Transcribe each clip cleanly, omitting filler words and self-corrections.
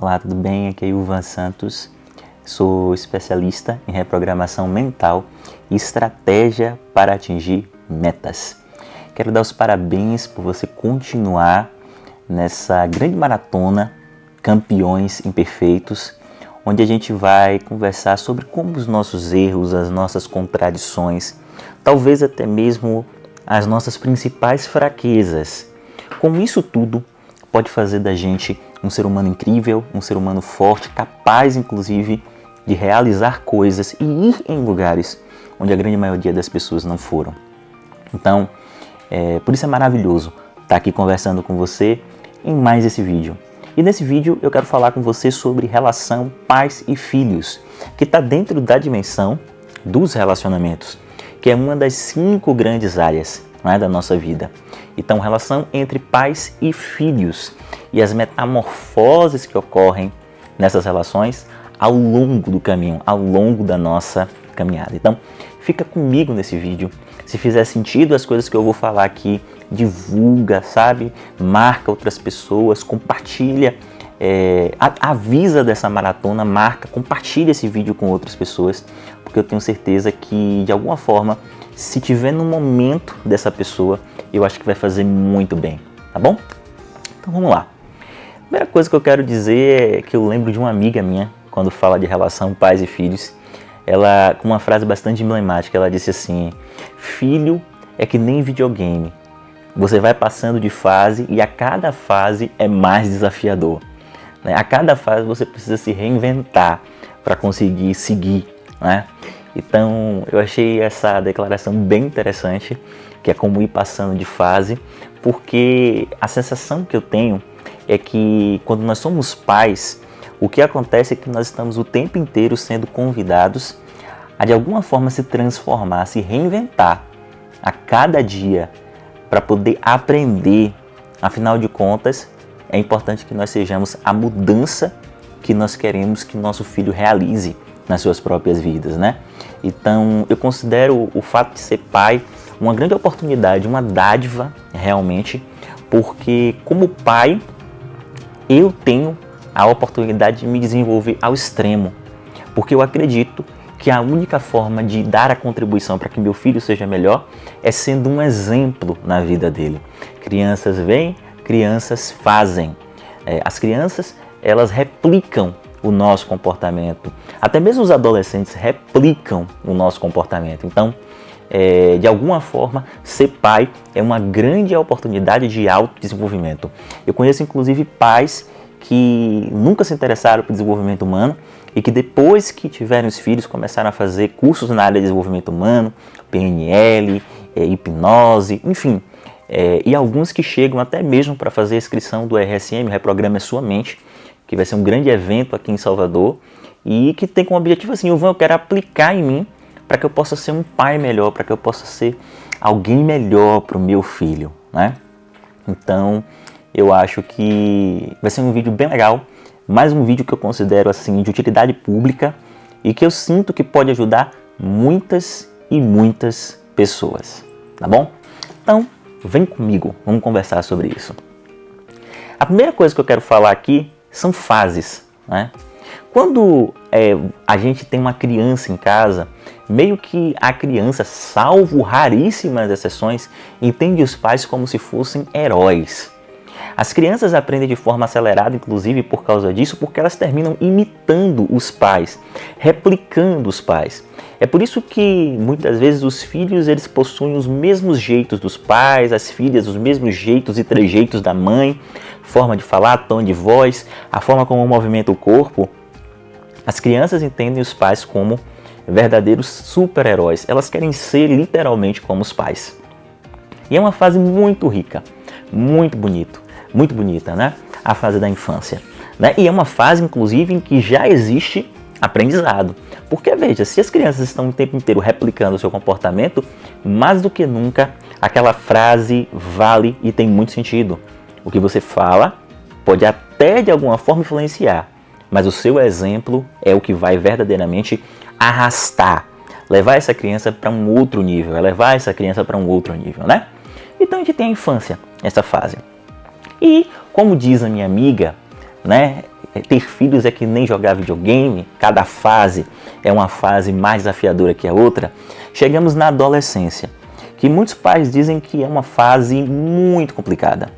Olá, tudo bem? Aqui é Ivan Santos, sou especialista em reprogramação mental e estratégia para atingir metas. Quero dar os parabéns por você continuar nessa grande maratona Campeões Imperfeitos, onde a gente vai conversar sobre como os nossos erros, as nossas contradições, talvez até mesmo as nossas principais fraquezas, como isso tudo pode fazer da gente um ser humano incrível, um ser humano forte, capaz inclusive de realizar coisas e ir em lugares onde a grande maioria das pessoas não foram. Então, por isso é maravilhoso estar aqui conversando com você em mais esse vídeo. E nesse vídeo eu quero falar com você sobre relação pais e filhos, que está dentro da dimensão dos relacionamentos, que é uma das 5 grandes áreas, não é, da nossa vida. Então, relação entre pais e filhos e as metamorfoses que ocorrem nessas relações ao longo do caminho, ao longo da nossa caminhada. Então, fica comigo nesse vídeo. Se fizer sentido as coisas que eu vou falar aqui, divulga, sabe? Marca outras pessoas, compartilha, avisa dessa maratona, marca, compartilha esse vídeo com outras pessoas, porque eu tenho certeza que, de alguma forma, se tiver no momento dessa pessoa, eu acho que vai fazer muito bem, tá bom? Então vamos lá. A primeira coisa que eu quero dizer é que eu lembro de uma amiga minha, quando fala de relação pais e filhos, ela, com uma frase bastante emblemática, ela disse assim: filho é que nem videogame, você vai passando de fase e a cada fase é mais desafiador, né? A cada fase você precisa se reinventar para conseguir seguir, né? Então eu achei essa declaração bem interessante, que é como ir passando de fase, porque a sensação que eu tenho é que quando nós somos pais, o que acontece é que nós estamos o tempo inteiro sendo convidados a de alguma forma se transformar, se reinventar a cada dia para poder aprender. Afinal de contas, é importante que nós sejamos a mudança que nós queremos que nosso filho realize nas suas próprias vidas, né? Então, eu considero o fato de ser pai uma grande oportunidade, uma dádiva realmente, porque como pai, eu tenho a oportunidade de me desenvolver ao extremo, porque eu acredito que a única forma de dar a contribuição para que meu filho seja melhor é sendo um exemplo na vida dele. Crianças veem, crianças fazem. As crianças, elas replicam o nosso comportamento. Até mesmo os adolescentes replicam o nosso comportamento. Então, de alguma forma, ser pai é uma grande oportunidade de autodesenvolvimento. Eu conheço, inclusive, pais que nunca se interessaram por desenvolvimento humano e que depois que tiveram os filhos começaram a fazer cursos na área de desenvolvimento humano, PNL, hipnose, enfim. E alguns que chegam até mesmo para fazer a inscrição do RSM, Reprograme a Sua Mente, que vai ser um grande evento aqui em Salvador e que tem como objetivo assim: eu quero aplicar em mim para que eu possa ser um pai melhor, para que eu possa ser alguém melhor para o meu filho, né? Então, eu acho que vai ser um vídeo bem legal, mais um vídeo que eu considero assim de utilidade pública e que eu sinto que pode ajudar muitas e muitas pessoas, tá bom? Então, vem comigo, vamos conversar sobre isso. A primeira coisa que eu quero falar aqui são fases, né? Quando a gente tem uma criança em casa, meio que a criança, salvo raríssimas exceções, entende os pais como se fossem heróis. As crianças aprendem de forma acelerada, inclusive por causa disso, porque elas terminam imitando os pais, replicando os pais. É por isso que muitas vezes os filhos eles possuem os mesmos jeitos dos pais, as filhas os mesmos jeitos e trejeitos da mãe, forma de falar, tom de voz, a forma como movimenta o corpo. As crianças entendem os pais como verdadeiros super-heróis. Elas querem ser literalmente como os pais. E é uma fase muito rica, muito bonita, né? A fase da infância, né? E é uma fase, inclusive, em que já existe aprendizado. Porque, veja, se as crianças estão o tempo inteiro replicando o seu comportamento, mais do que nunca, aquela frase vale e tem muito sentido. O que você fala pode até, de alguma forma, influenciar, mas o seu exemplo é o que vai verdadeiramente arrastar, levar essa criança para um outro nível, né? Então a gente tem a infância, essa fase. E, como diz a minha amiga, né, ter filhos é que nem jogar videogame, cada fase é uma fase mais desafiadora que a outra. Chegamos na adolescência, que muitos pais dizem que é uma fase muito complicada.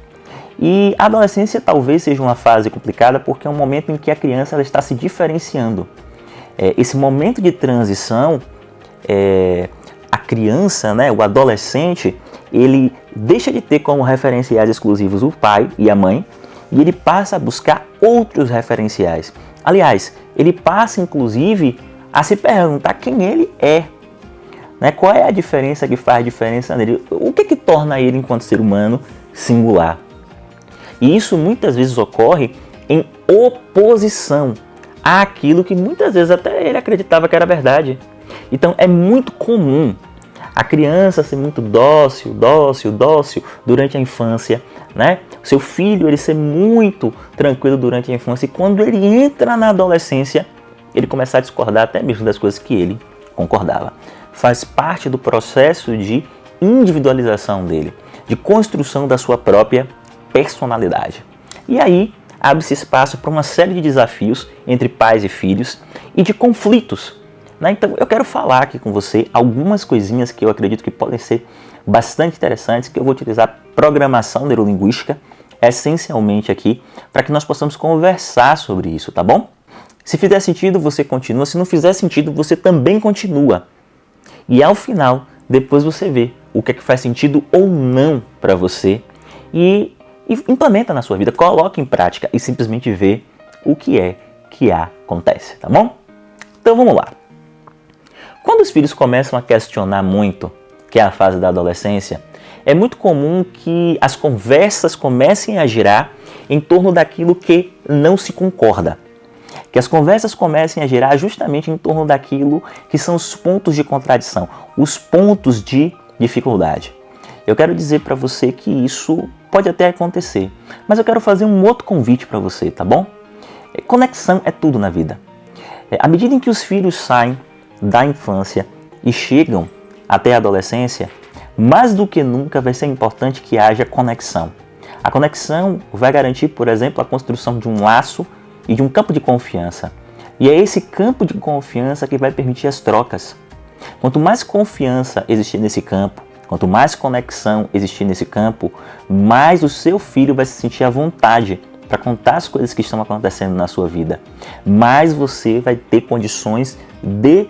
E a adolescência talvez seja uma fase complicada porque é um momento em que a criança ela está se diferenciando. Esse momento de transição, a criança, né, o adolescente, ele deixa de ter como referenciais exclusivos o pai e a mãe e ele passa a buscar outros referenciais. Aliás, ele passa inclusive a se perguntar quem ele é. Qual é a diferença que faz diferença nele? O que torna ele, enquanto ser humano, singular? E isso muitas vezes ocorre em oposição àquilo que muitas vezes até ele acreditava que era verdade. Então é muito comum a criança ser muito dócil durante a infância, né? Seu filho ele ser muito tranquilo durante a infância e quando ele entra na adolescência, ele começa a discordar até mesmo das coisas que ele concordava. Faz parte do processo de individualização dele, de construção da sua própria personalidade. E aí abre-se espaço para uma série de desafios entre pais e filhos e de conflitos. Então eu quero falar aqui com você algumas coisinhas que eu acredito que podem ser bastante interessantes, que eu vou utilizar programação neurolinguística essencialmente aqui para que nós possamos conversar sobre isso, tá bom? Se fizer sentido, você continua. Se não fizer sentido, você também continua. E ao final, depois você vê o que é que faz sentido ou não para você e implementa na sua vida, coloca em prática e simplesmente vê o que é que acontece, tá bom? Então vamos lá. Quando os filhos começam a questionar muito, que é a fase da adolescência, é muito comum que as conversas comecem a girar em torno daquilo que não se concorda. Que as conversas comecem a girar justamente em torno daquilo que são os pontos de contradição, os pontos de dificuldade. Eu quero dizer para você que isso pode até acontecer, mas eu quero fazer um outro convite para você, tá bom? Conexão é tudo na vida. À medida em que os filhos saem da infância e chegam até a adolescência, mais do que nunca vai ser importante que haja conexão. A conexão vai garantir, por exemplo, a construção de um laço e de um campo de confiança. E é esse campo de confiança que vai permitir as trocas. Quanto mais confiança existir nesse campo, quanto mais conexão existir nesse campo, mais o seu filho vai se sentir à vontade para contar as coisas que estão acontecendo na sua vida. Mais você vai ter condições de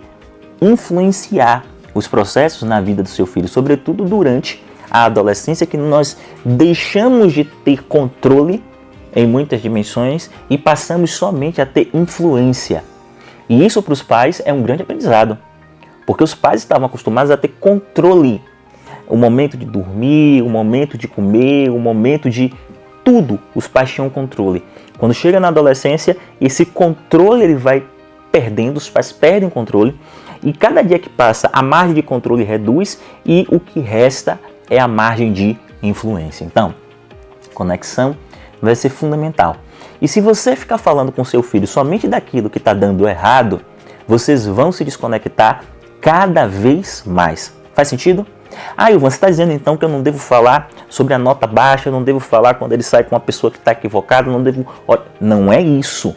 influenciar os processos na vida do seu filho, sobretudo durante a adolescência, que nós deixamos de ter controle em muitas dimensões e passamos somente a ter influência. E isso para os pais é um grande aprendizado, porque os pais estavam acostumados a ter controle. O momento de dormir, o momento de comer, o momento de tudo, os pais tinham controle. Quando chega na adolescência, esse controle ele vai perdendo, os pais perdem o controle e cada dia que passa a margem de controle reduz e o que resta é a margem de influência. Então, conexão vai ser fundamental. E se você ficar falando com seu filho somente daquilo que está dando errado, vocês vão se desconectar cada vez mais. Faz sentido? Ivan, você está dizendo então que eu não devo falar sobre a nota baixa, eu não devo falar quando ele sai com uma pessoa que está equivocada, não devo... Não é isso.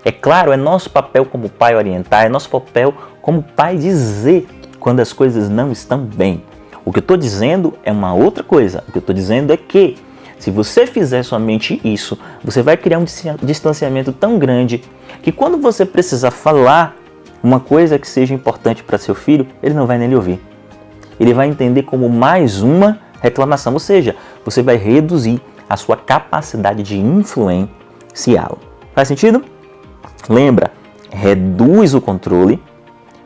É claro, é nosso papel como pai orientar, é nosso papel como pai dizer quando as coisas não estão bem. O que eu estou dizendo é uma outra coisa. O que eu estou dizendo é que se você fizer somente isso, você vai criar um distanciamento tão grande que quando você precisar falar uma coisa que seja importante para seu filho, ele não vai nem lhe ouvir. Ele vai entender como mais uma reclamação, ou seja, você vai reduzir a sua capacidade de influenciá-lo. Faz sentido? Lembra, reduz o controle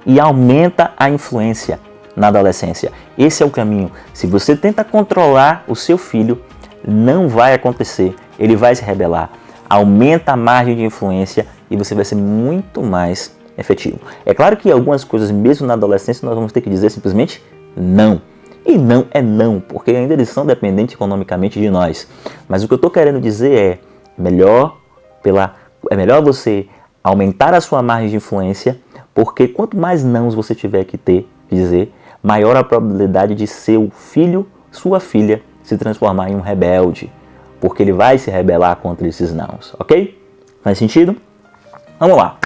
e aumenta a influência na adolescência. Esse é o caminho. Se você tenta controlar o seu filho, não vai acontecer. Ele vai se rebelar. Aumenta a margem de influência e você vai ser muito mais efetivo. É claro que algumas coisas, mesmo na adolescência, nós vamos ter que dizer simplesmente não. E não é não, porque ainda eles são dependentes economicamente de nós. Mas o que eu estou querendo dizer é melhor você aumentar a sua margem de influência, porque quanto mais nãos você tiver que dizer, maior a probabilidade de seu filho, sua filha, se transformar em um rebelde, porque ele vai se rebelar contra esses nãos, ok? Faz sentido? Vamos lá.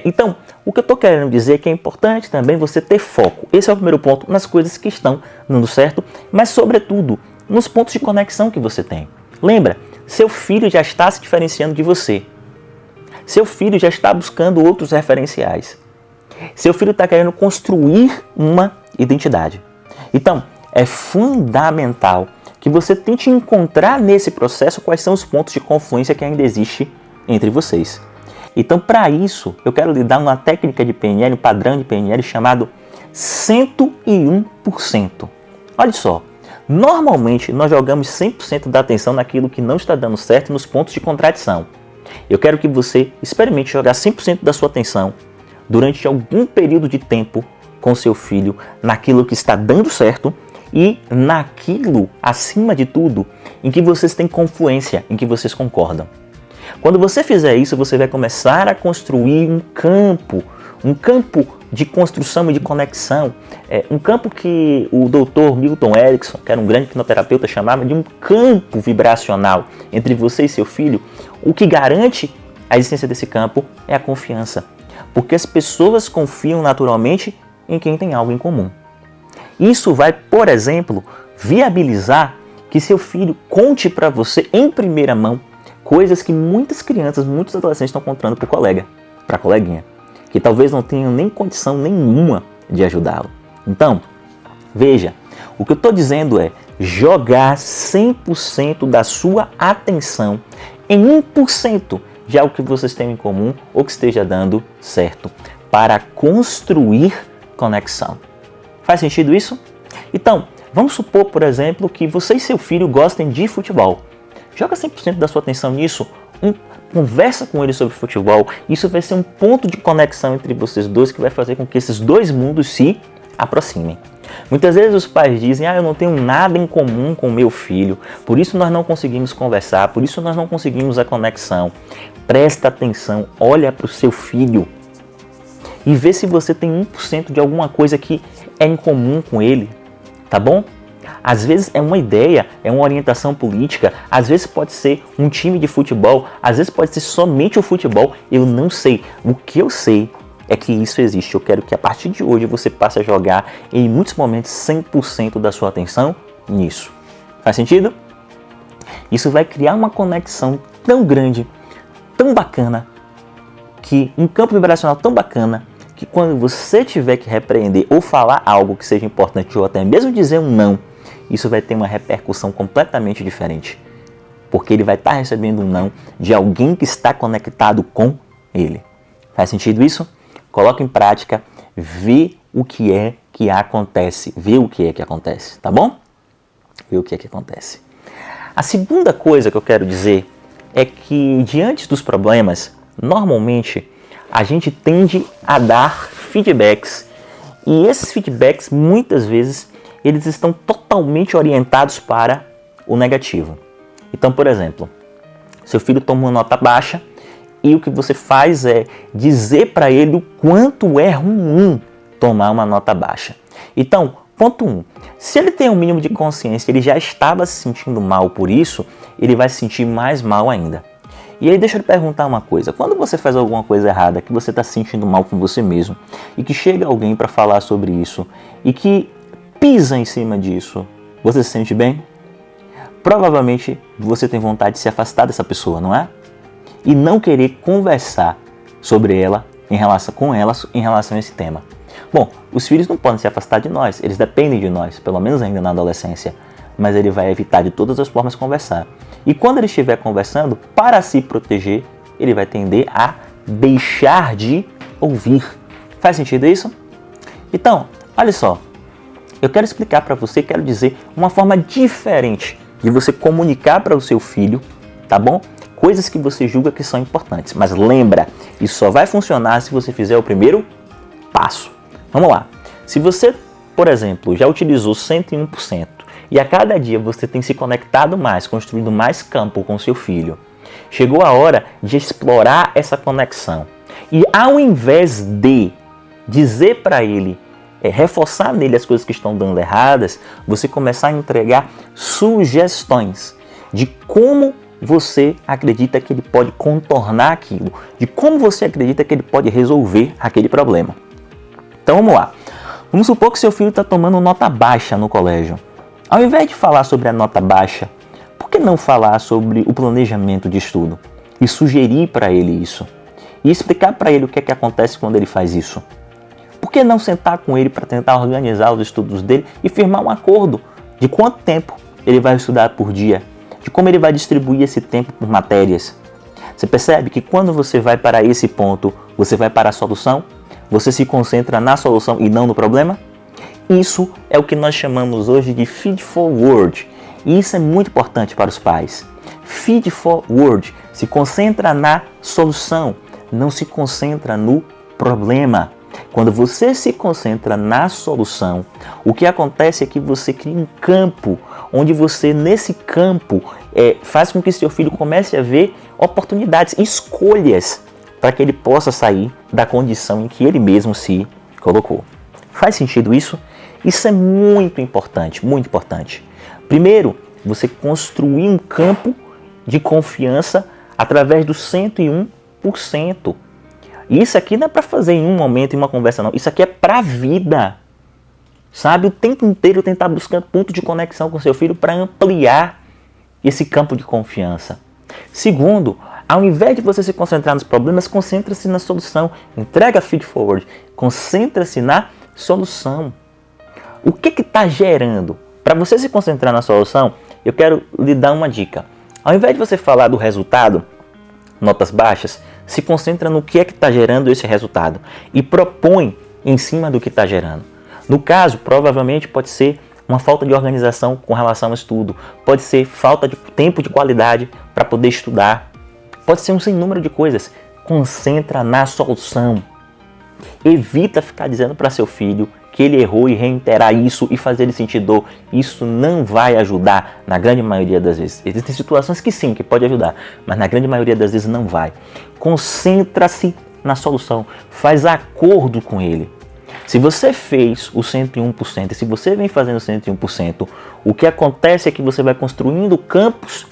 Então, o que eu estou querendo dizer é que é importante também você ter foco. Esse é o primeiro ponto, nas coisas que estão dando certo, mas sobretudo nos pontos de conexão que você tem. Lembra, seu filho já está se diferenciando de você. Seu filho já está buscando outros referenciais. Seu filho está querendo construir uma identidade. Então, é fundamental que você tente encontrar nesse processo quais são os pontos de confluência que ainda existe entre vocês. Então, para isso, eu quero lhe dar uma técnica de PNL, um padrão de PNL chamado 101%. Olha só, normalmente nós jogamos 100% da atenção naquilo que não está dando certo nos pontos de contradição. Eu quero que você experimente jogar 100% da sua atenção durante algum período de tempo com seu filho naquilo que está dando certo e naquilo, acima de tudo, em que vocês têm confluência, em que vocês concordam. Quando você fizer isso, você vai começar a construir um campo de construção e de conexão, um campo que o Dr. Milton Erickson, que era um grande hipnoterapeuta, chamava de um campo vibracional entre você e seu filho. O que garante a existência desse campo é a confiança, porque as pessoas confiam naturalmente em quem tem algo em comum. Isso vai, por exemplo, viabilizar que seu filho conte para você em primeira mão coisas que muitas crianças, muitos adolescentes estão contando para o colega, para a coleguinha, que talvez não tenham nem condição nenhuma de ajudá-lo. Então, veja, o que eu estou dizendo é jogar 100% da sua atenção em 1% de algo que vocês têm em comum ou que esteja dando certo, para construir conexão. Faz sentido isso? Então, vamos supor, por exemplo, que você e seu filho gostem de futebol. Joga 100% da sua atenção nisso, conversa com ele sobre futebol. Isso vai ser um ponto de conexão entre vocês dois que vai fazer com que esses dois mundos se aproximem. Muitas vezes os pais dizem, eu não tenho nada em comum com meu filho, por isso nós não conseguimos conversar, por isso nós não conseguimos a conexão. Presta atenção, olha para o seu filho e vê se você tem 1% de alguma coisa que é em comum com ele, tá bom? Às vezes é uma ideia, é uma orientação política, às vezes pode ser um time de futebol, às vezes pode ser somente o futebol, eu não sei. O que eu sei é que isso existe. Eu quero que a partir de hoje você passe a jogar em muitos momentos 100% da sua atenção nisso. Faz sentido? Isso vai criar uma conexão tão grande, tão bacana, que um campo vibracional tão bacana, que quando você tiver que repreender ou falar algo que seja importante ou até mesmo dizer um não, isso vai ter uma repercussão completamente diferente. Porque ele vai estar recebendo um não de alguém que está conectado com ele. Faz sentido isso? Coloca em prática, vê o que é que acontece. Vê o que é que acontece, tá bom? Vê o que é que acontece. A segunda coisa que eu quero dizer é que diante dos problemas, normalmente a gente tende a dar feedbacks. E esses feedbacks, muitas vezes, eles estão totalmente orientados para o negativo. Então, por exemplo, seu filho toma uma nota baixa e o que você faz é dizer para ele o quanto é ruim tomar uma nota baixa. Então, ponto 1. Se ele tem um mínimo de consciência, ele já estava se sentindo mal por isso, ele vai se sentir mais mal ainda. E aí deixa eu te perguntar uma coisa, quando você faz alguma coisa errada, que você está se sentindo mal com você mesmo, e que chega alguém para falar sobre isso, e que pisa em cima disso, você se sente bem? Provavelmente você tem vontade de se afastar dessa pessoa, não é? E não querer conversar sobre ela, em relação a esse tema. Bom, os filhos não podem se afastar de nós, eles dependem de nós, pelo menos ainda na adolescência, mas ele vai evitar de todas as formas conversar. E quando ele estiver conversando, para se proteger, ele vai tender a deixar de ouvir. Faz sentido isso? Então, olha só, eu quero explicar para você, quero dizer uma forma diferente de você comunicar para o seu filho, tá bom? Coisas que você julga que são importantes. Mas lembra, isso só vai funcionar se você fizer o primeiro passo. Vamos lá. Se você, por exemplo, já utilizou 101% e a cada dia você tem se conectado mais, construindo mais campo com seu filho, chegou a hora de explorar essa conexão. E ao invés de dizer para ele, reforçar nele as coisas que estão dando erradas, você começar a entregar sugestões de como você acredita que ele pode contornar aquilo, de como você acredita que ele pode resolver aquele problema. Então vamos lá. Vamos supor que seu filho está tomando nota baixa no colégio. Ao invés de falar sobre a nota baixa, por que não falar sobre o planejamento de estudo? E sugerir para ele isso. E explicar para ele o que é que acontece quando ele faz isso. Por que não sentar com ele para tentar organizar os estudos dele e firmar um acordo de quanto tempo ele vai estudar por dia? De como ele vai distribuir esse tempo por matérias? Você percebe que quando você vai para esse ponto, você vai para a solução? Você se concentra na solução e não no problema? Isso é o que nós chamamos hoje de feed forward. E isso é muito importante para os pais. Feed forward se concentra na solução, não se concentra no problema. Quando você se concentra na solução, o que acontece é que você cria um campo, onde você, nesse campo, faz com que seu filho comece a ver oportunidades, escolhas, para que ele possa sair da condição em que ele mesmo se colocou. Faz sentido isso? Isso é muito importante, muito importante. Primeiro, você construir um campo de confiança através do 101%. E isso aqui não é para fazer em um momento, em uma conversa, não. Isso aqui é para a vida. Sabe? O tempo inteiro tentar buscar ponto de conexão com seu filho para ampliar esse campo de confiança. Segundo, ao invés de você se concentrar nos problemas, concentre-se na solução. Entrega feed forward. Concentre-se na solução. O que está gerando? Para você se concentrar na solução, eu quero lhe dar uma dica. Ao invés de você falar do resultado, notas baixas, se concentra no que é que está gerando esse resultado e propõe em cima do que está gerando. No caso, provavelmente pode ser uma falta de organização com relação ao estudo, pode ser falta de tempo de qualidade para poder estudar, pode ser um sem número de coisas. Concentra na solução. Evita ficar dizendo para seu filho que ele errou e reiterar isso e fazer ele sentir dor. Isso não vai ajudar na grande maioria das vezes. Existem situações que sim, que pode ajudar, mas na grande maioria das vezes não vai. Concentra-se na solução. Faz acordo com ele. Se você fez o 101% e se você vem fazendo o 101%, o que acontece é que você vai construindo campos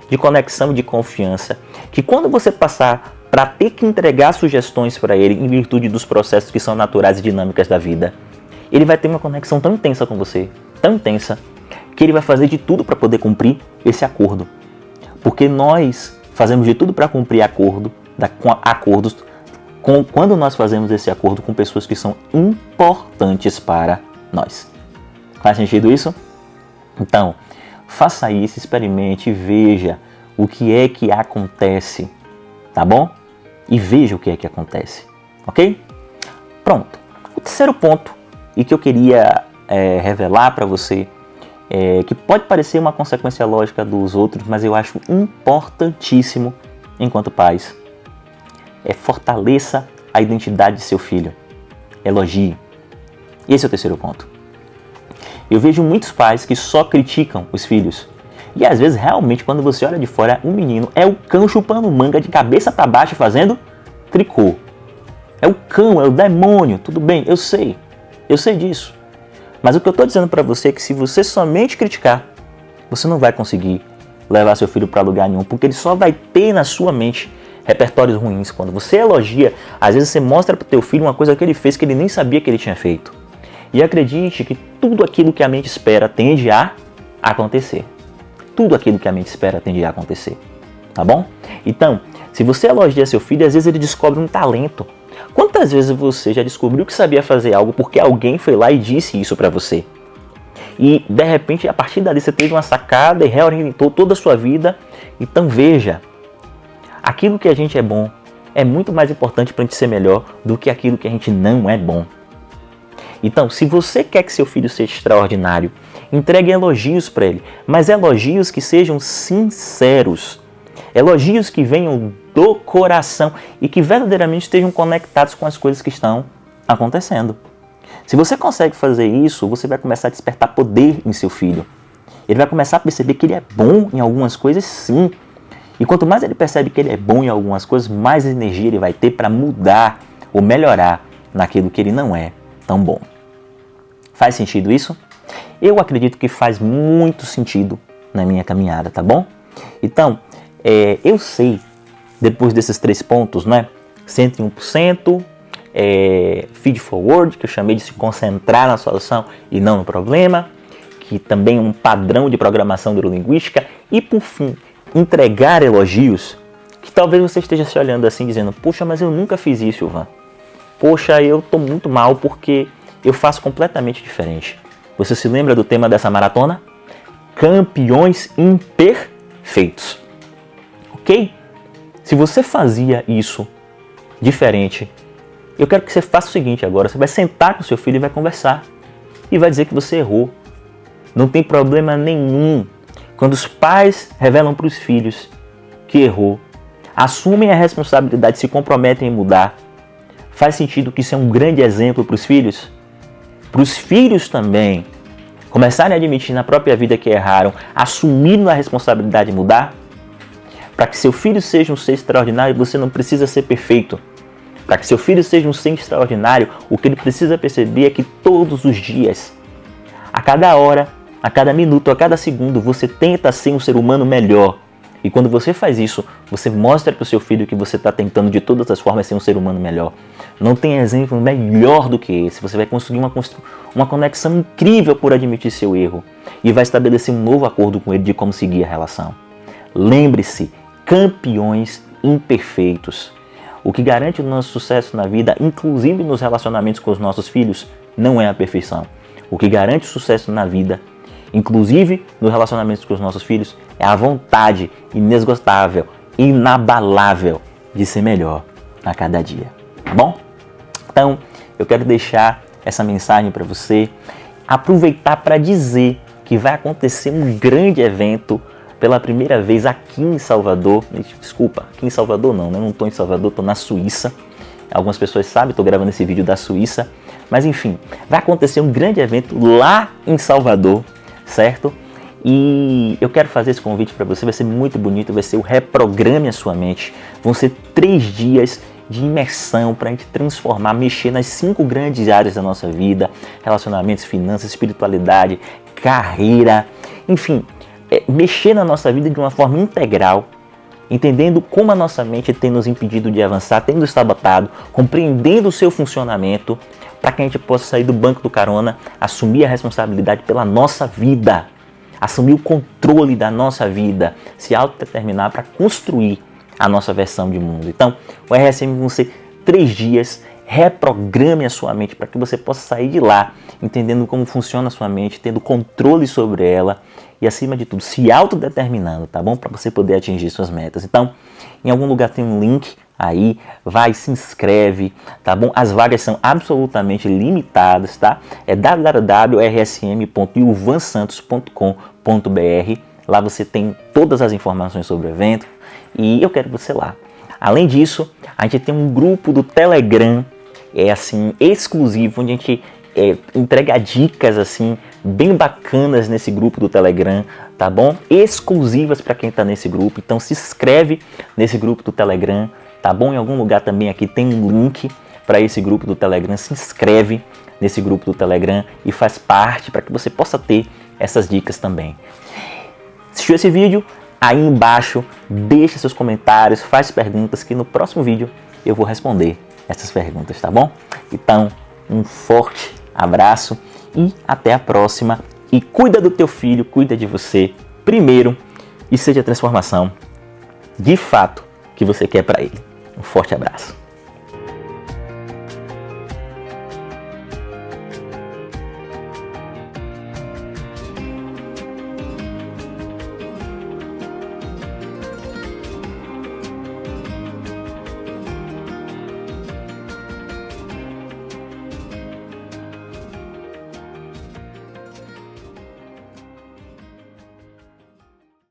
de conexão e de confiança, que quando você passar para ter que entregar sugestões para ele em virtude dos processos que são naturais e dinâmicas da vida, ele vai ter uma conexão tão intensa com você, tão intensa, que ele vai fazer de tudo para poder cumprir esse acordo. Porque nós fazemos de tudo para cumprir acordos quando nós fazemos esse acordo com pessoas que são importantes para nós. Faz sentido isso? Então, faça isso, experimente e veja o que é que acontece, tá bom? E veja o que é que acontece, ok? Pronto. O terceiro ponto, e que eu queria revelar para você, que pode parecer uma consequência lógica dos outros, mas eu acho importantíssimo enquanto pais, fortaleça a identidade de seu filho. Elogie. Esse é o terceiro ponto. Eu vejo muitos pais que só criticam os filhos. E às vezes, realmente, quando você olha de fora, um menino é o cão chupando manga de cabeça para baixo fazendo tricô. É o cão, é o demônio. Tudo bem, eu sei disso. Mas o que eu estou dizendo para você é que se você somente criticar, você não vai conseguir levar seu filho para lugar nenhum, porque ele só vai ter na sua mente repertórios ruins. Quando você elogia, às vezes você mostra para o teu filho uma coisa que ele fez que ele nem sabia que ele tinha feito. E acredite que tudo aquilo que a mente espera tende a acontecer. Tudo aquilo que a mente espera tende a acontecer. Tá bom? Então, se você elogia seu filho, às vezes ele descobre um talento. Quantas vezes você já descobriu que sabia fazer algo porque alguém foi lá e disse isso para você? E, de repente, a partir dali você teve uma sacada e reorientou toda a sua vida. Então, veja, aquilo que a gente é bom é muito mais importante para a gente ser melhor do que aquilo que a gente não é bom. Então, se você quer que seu filho seja extraordinário, entregue elogios para ele, mas elogios que sejam sinceros. Elogios que venham do coração e que verdadeiramente estejam conectados com as coisas que estão acontecendo. Se você consegue fazer isso, você vai começar a despertar poder em seu filho. Ele vai começar a perceber que ele é bom em algumas coisas, sim. E quanto mais ele percebe que ele é bom em algumas coisas, mais energia ele vai ter para mudar ou melhorar naquilo que ele não é tão bom. Faz sentido isso? Eu acredito que faz muito sentido na minha caminhada, tá bom? Então, Eu sei, depois desses 3 pontos, né? 101%, feed forward, que eu chamei de se concentrar na solução e não no problema, que também é um padrão de programação neurolinguística, e por fim, entregar elogios, que talvez você esteja se olhando assim, dizendo, poxa, mas eu nunca fiz isso, Ivan. Poxa, eu tô muito mal porque eu faço completamente diferente. Você se lembra do tema dessa maratona? Campeões imperfeitos. Ok? Se você fazia isso diferente, eu quero que você faça o seguinte agora. Você vai sentar com seu filho e vai conversar. E vai dizer que você errou. Não tem problema nenhum. Quando os pais revelam para os filhos que errou, assumem a responsabilidade, se comprometem em mudar, faz sentido que isso é um grande exemplo para os filhos? Para os filhos também começarem a admitir na própria vida que erraram, assumindo a responsabilidade de mudar? Para que seu filho seja um ser extraordinário, você não precisa ser perfeito. Para que seu filho seja um ser extraordinário, o que ele precisa perceber é que todos os dias, a cada hora, a cada minuto, a cada segundo, você tenta ser um ser humano melhor. E quando você faz isso, você mostra para o seu filho que você está tentando de todas as formas ser um ser humano melhor. Não tem exemplo melhor do que esse. Você vai conseguir uma conexão incrível por admitir seu erro. E vai estabelecer um novo acordo com ele de como seguir a relação. Lembre-se, campeões imperfeitos. O que garante o nosso sucesso na vida, inclusive nos relacionamentos com os nossos filhos, não é a perfeição. O que garante o sucesso na vida, inclusive nos relacionamentos com os nossos filhos, é a vontade inesgotável, inabalável de ser melhor a cada dia. Tá bom? Então, eu quero deixar essa mensagem para você, aproveitar para dizer que vai acontecer um grande evento pela primeira vez aqui em Salvador. Desculpa, aqui em Salvador não, né? Eu não estou em Salvador, estou na Suíça. Algumas pessoas sabem, estou gravando esse vídeo da Suíça. Mas enfim, vai acontecer um grande evento lá em Salvador, certo? E eu quero fazer esse convite para você, vai ser muito bonito, vai ser o Reprograme a Sua Mente. Vão ser 3 dias de imersão para a gente transformar, mexer nas 5 grandes áreas da nossa vida: relacionamentos, finanças, espiritualidade, carreira, enfim, mexer na nossa vida de uma forma integral, entendendo como a nossa mente tem nos impedido de avançar, tem nos sabotado, compreendendo o seu funcionamento, para que a gente possa sair do banco do carona, assumir a responsabilidade pela nossa vida, assumir o controle da nossa vida, se autodeterminar para construir a nossa versão de mundo. Então, o RSM vão ser 3 dias, reprograme a sua mente para que você possa sair de lá, entendendo como funciona a sua mente, tendo controle sobre ela e, acima de tudo, se autodeterminando, tá bom? Para você poder atingir suas metas. Então, em algum lugar tem um link aí, vai, se inscreve, tá bom? As vagas são absolutamente limitadas, tá? É www.rsm.ilvansantos.com.br. Lá você tem todas as informações sobre o evento e eu quero você lá. Além disso, a gente tem um grupo do Telegram, assim, exclusivo, onde a gente entrega dicas assim bem bacanas nesse grupo do Telegram, tá bom? Exclusivas para quem está nesse grupo. Então se inscreve nesse grupo do Telegram, tá bom? Em algum lugar também aqui tem um link para esse grupo do Telegram. Se inscreve nesse grupo do Telegram e faz parte para que você possa ter essas dicas também. Assistiu esse vídeo? Aí embaixo deixa seus comentários, faz perguntas que no próximo vídeo eu vou responder essas perguntas, tá bom? Então, um forte abraço e até a próxima. E cuida do teu filho, cuida de você primeiro e seja a transformação de fato que você quer para ele. Um forte abraço.